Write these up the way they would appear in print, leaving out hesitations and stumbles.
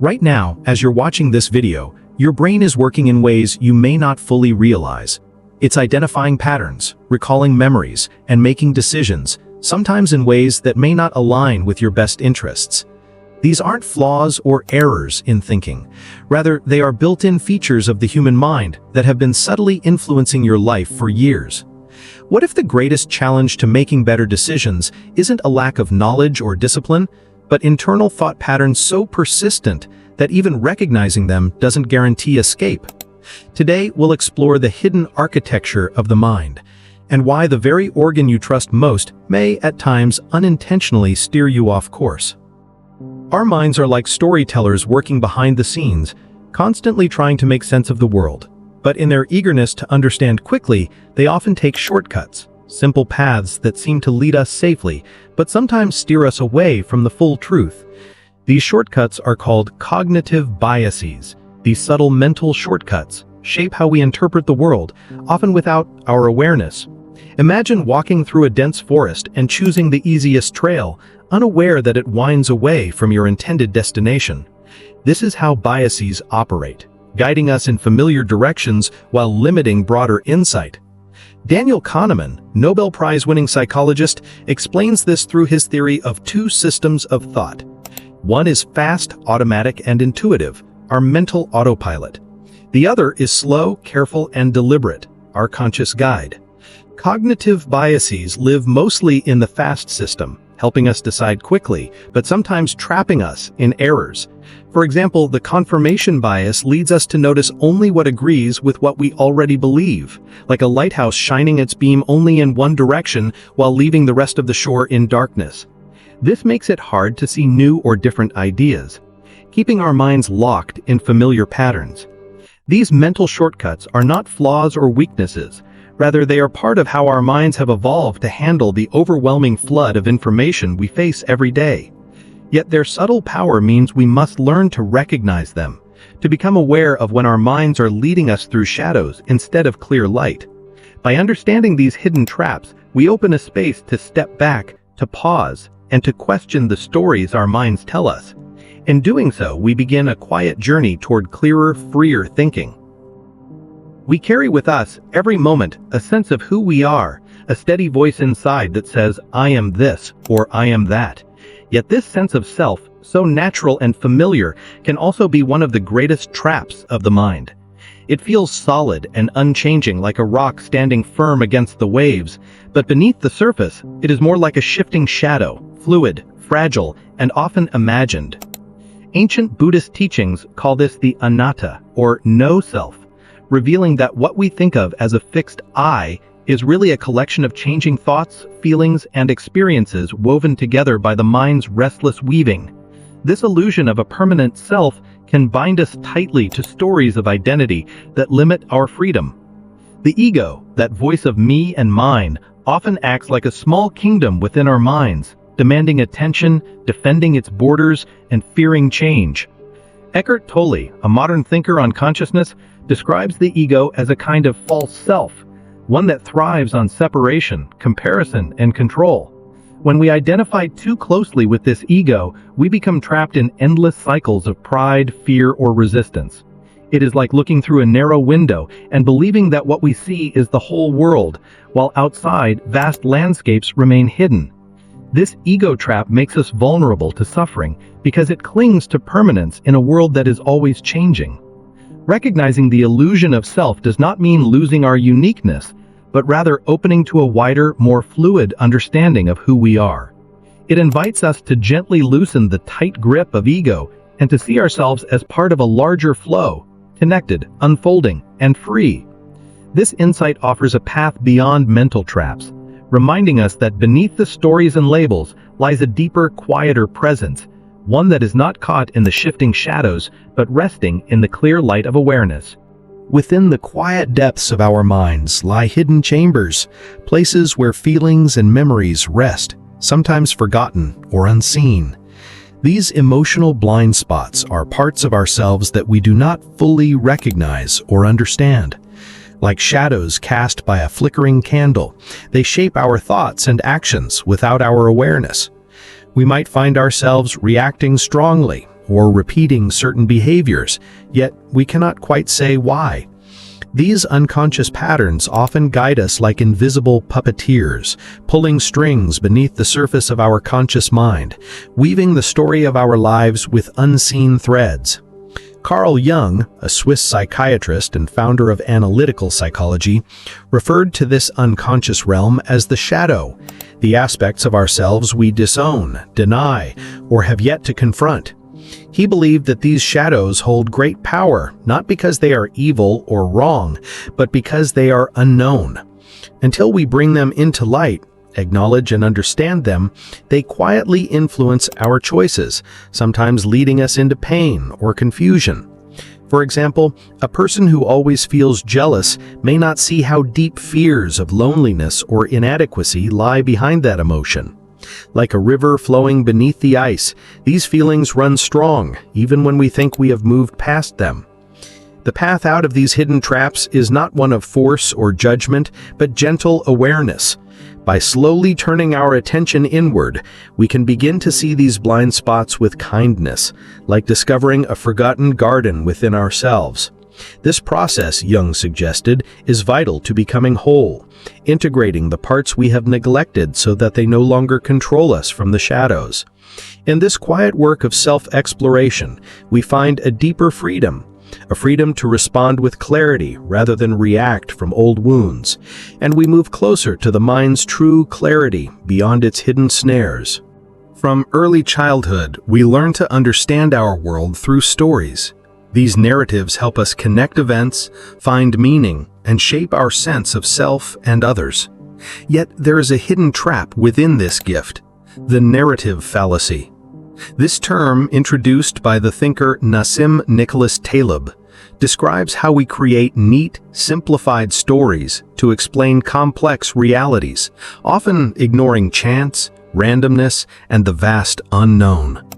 Right now, as you're watching this video, your brain is working in ways you may not fully realize. It's identifying patterns, recalling memories, and making decisions, sometimes in ways that may not align with your best interests. These aren't flaws or errors in thinking. Rather, they are built-in features of the human mind that have been subtly influencing your life for years. What if the greatest challenge to making better decisions isn't a lack of knowledge or discipline, but internal thought patterns so persistent that even recognizing them doesn't guarantee escape? Today, we'll explore the hidden architecture of the mind, and why the very organ you trust most may, at times, unintentionally steer you off course. Our minds are like storytellers working behind the scenes, constantly trying to make sense of the world. But in their eagerness to understand quickly, they often take shortcuts, simple paths that seem to lead us safely, but sometimes steer us away from the full truth. These shortcuts are called cognitive biases. These subtle mental shortcuts shape how we interpret the world, often without our awareness. Imagine walking through a dense forest and choosing the easiest trail, unaware that it winds away from your intended destination. This is how biases operate, guiding us in familiar directions while limiting broader insight. Daniel Kahneman, Nobel Prize-winning psychologist, explains this through his theory of two systems of thought. One is fast, automatic, and intuitive, our mental autopilot. The other is slow, careful, and deliberate, our conscious guide. Cognitive biases live mostly in the fast system, helping us decide quickly, but sometimes trapping us in errors. For example, the confirmation bias leads us to notice only what agrees with what we already believe, like a lighthouse shining its beam only in one direction while leaving the rest of the shore in darkness. This makes it hard to see new or different ideas, keeping our minds locked in familiar patterns. These mental shortcuts are not flaws or weaknesses. Rather, they are part of how our minds have evolved to handle the overwhelming flood of information we face every day. Yet their subtle power means we must learn to recognize them, to become aware of when our minds are leading us through shadows instead of clear light. By understanding these hidden traps, we open a space to step back, to pause, and to question the stories our minds tell us. In doing so, we begin a quiet journey toward clearer, freer thinking. We carry with us, every moment, a sense of who we are, a steady voice inside that says, "I am this," or "I am that." Yet this sense of self, so natural and familiar, can also be one of the greatest traps of the mind. It feels solid and unchanging, like a rock standing firm against the waves, but beneath the surface, it is more like a shifting shadow, fluid, fragile, and often imagined. Ancient Buddhist teachings call this the anatta, or no-self, revealing that what we think of as a fixed I is really a collection of changing thoughts, feelings, and experiences woven together by the mind's restless weaving. This illusion of a permanent self can bind us tightly to stories of identity that limit our freedom. The ego, that voice of me and mine, often acts like a small kingdom within our minds, demanding attention, defending its borders, and fearing change. Eckhart Tolle, a modern thinker on consciousness, describes the ego as a kind of false self, one that thrives on separation, comparison, and control. When we identify too closely with this ego, we become trapped in endless cycles of pride, fear, or resistance. It is like looking through a narrow window and believing that what we see is the whole world, while outside, vast landscapes remain hidden. This ego trap makes us vulnerable to suffering because it clings to permanence in a world that is always changing. Recognizing the illusion of self does not mean losing our uniqueness, but rather opening to a wider, more fluid understanding of who we are. It invites us to gently loosen the tight grip of ego and to see ourselves as part of a larger flow, connected, unfolding, and free. This insight offers a path beyond mental traps, reminding us that beneath the stories and labels lies a deeper, quieter presence, one that is not caught in the shifting shadows, but resting in the clear light of awareness. Within the quiet depths of our minds lie hidden chambers, places where feelings and memories rest, sometimes forgotten or unseen. These emotional blind spots are parts of ourselves that we do not fully recognize or understand. Like shadows cast by a flickering candle, they shape our thoughts and actions without our awareness. We might find ourselves reacting strongly, or repeating certain behaviors, yet we cannot quite say why. These unconscious patterns often guide us like invisible puppeteers, pulling strings beneath the surface of our conscious mind, weaving the story of our lives with unseen threads. Carl Jung, a Swiss psychiatrist and founder of analytical psychology, referred to this unconscious realm as the shadow, the aspects of ourselves we disown, deny, or have yet to confront. He believed that these shadows hold great power, not because they are evil or wrong, but because they are unknown. Until we bring them into light, acknowledge and understand them, they quietly influence our choices, sometimes leading us into pain or confusion. For example, a person who always feels jealous may not see how deep fears of loneliness or inadequacy lie behind that emotion. Like a river flowing beneath the ice, these feelings run strong, even when we think we have moved past them. The path out of these hidden traps is not one of force or judgment, but gentle awareness. By slowly turning our attention inward, we can begin to see these blind spots with kindness, like discovering a forgotten garden within ourselves. This process, Jung suggested, is vital to becoming whole, integrating the parts we have neglected so that they no longer control us from the shadows. In this quiet work of self-exploration, we find a deeper freedom, a freedom to respond with clarity rather than react from old wounds, and we move closer to the mind's true clarity beyond its hidden snares. From early childhood, we learn to understand our world through stories. These narratives help us connect events, find meaning, and shape our sense of self and others. Yet there is a hidden trap within this gift, the narrative fallacy. This term, introduced by the thinker Nassim Nicholas Taleb, describes how we create neat, simplified stories to explain complex realities, often ignoring chance, randomness, and the vast unknown.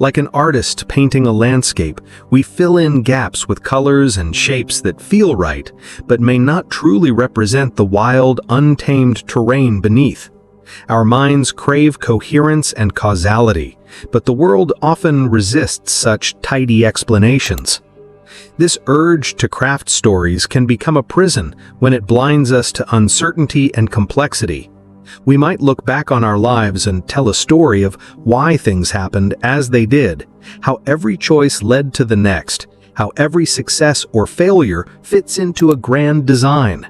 Like an artist painting a landscape, we fill in gaps with colors and shapes that feel right, but may not truly represent the wild, untamed terrain beneath. Our minds crave coherence and causality, but the world often resists such tidy explanations. This urge to craft stories can become a prison when it blinds us to uncertainty and complexity. We might look back on our lives and tell a story of why things happened as they did, how every choice led to the next, how every success or failure fits into a grand design.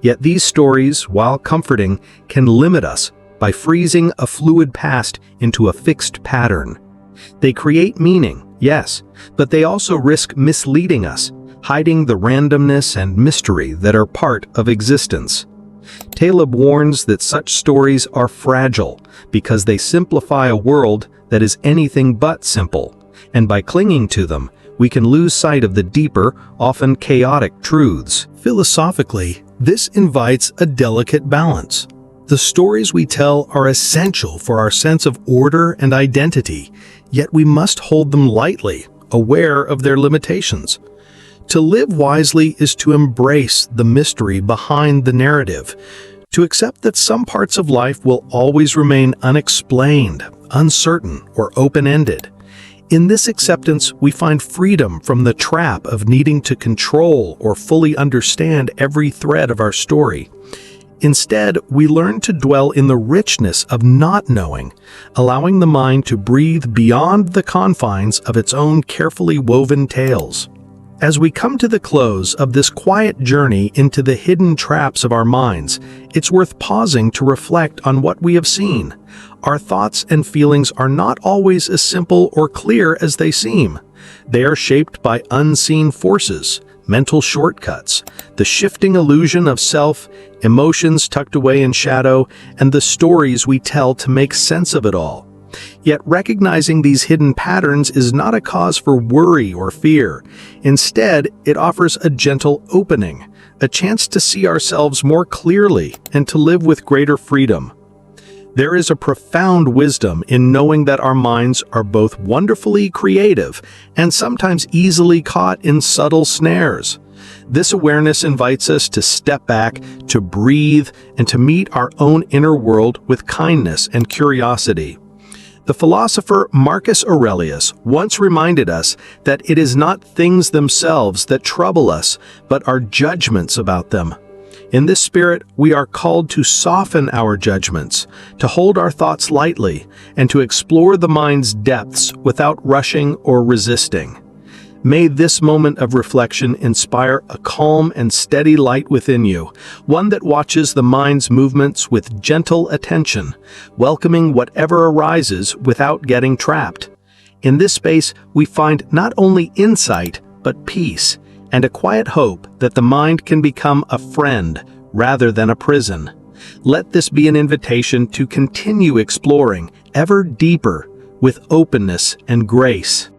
Yet these stories, while comforting, can limit us by freezing a fluid past into a fixed pattern. They create meaning, yes, but they also risk misleading us, hiding the randomness and mystery that are part of existence. Taleb warns that such stories are fragile because they simplify a world that is anything but simple, and by clinging to them, we can lose sight of the deeper, often chaotic truths. Philosophically, this invites a delicate balance. The stories we tell are essential for our sense of order and identity, yet we must hold them lightly, aware of their limitations. To live wisely is to embrace the mystery behind the narrative, to accept that some parts of life will always remain unexplained, uncertain, or open-ended. In this acceptance, we find freedom from the trap of needing to control or fully understand every thread of our story. Instead, we learn to dwell in the richness of not knowing, allowing the mind to breathe beyond the confines of its own carefully woven tales. As we come to the close of this quiet journey into the hidden traps of our minds, it's worth pausing to reflect on what we have seen. Our thoughts and feelings are not always as simple or clear as they seem. They are shaped by unseen forces, mental shortcuts, the shifting illusion of self, emotions tucked away in shadow, and the stories we tell to make sense of it all. Yet recognizing these hidden patterns is not a cause for worry or fear. Instead, it offers a gentle opening, a chance to see ourselves more clearly and to live with greater freedom. There is a profound wisdom in knowing that our minds are both wonderfully creative and sometimes easily caught in subtle snares. This awareness invites us to step back, to breathe, and to meet our own inner world with kindness and curiosity. The philosopher Marcus Aurelius once reminded us that it is not things themselves that trouble us, but our judgments about them. In this spirit, we are called to soften our judgments, to hold our thoughts lightly, and to explore the mind's depths without rushing or resisting. May this moment of reflection inspire a calm and steady light within you, one that watches the mind's movements with gentle attention, welcoming whatever arises without getting trapped. In this space, we find not only insight, but peace, and a quiet hope that the mind can become a friend rather than a prison. Let this be an invitation to continue exploring ever deeper with openness and grace.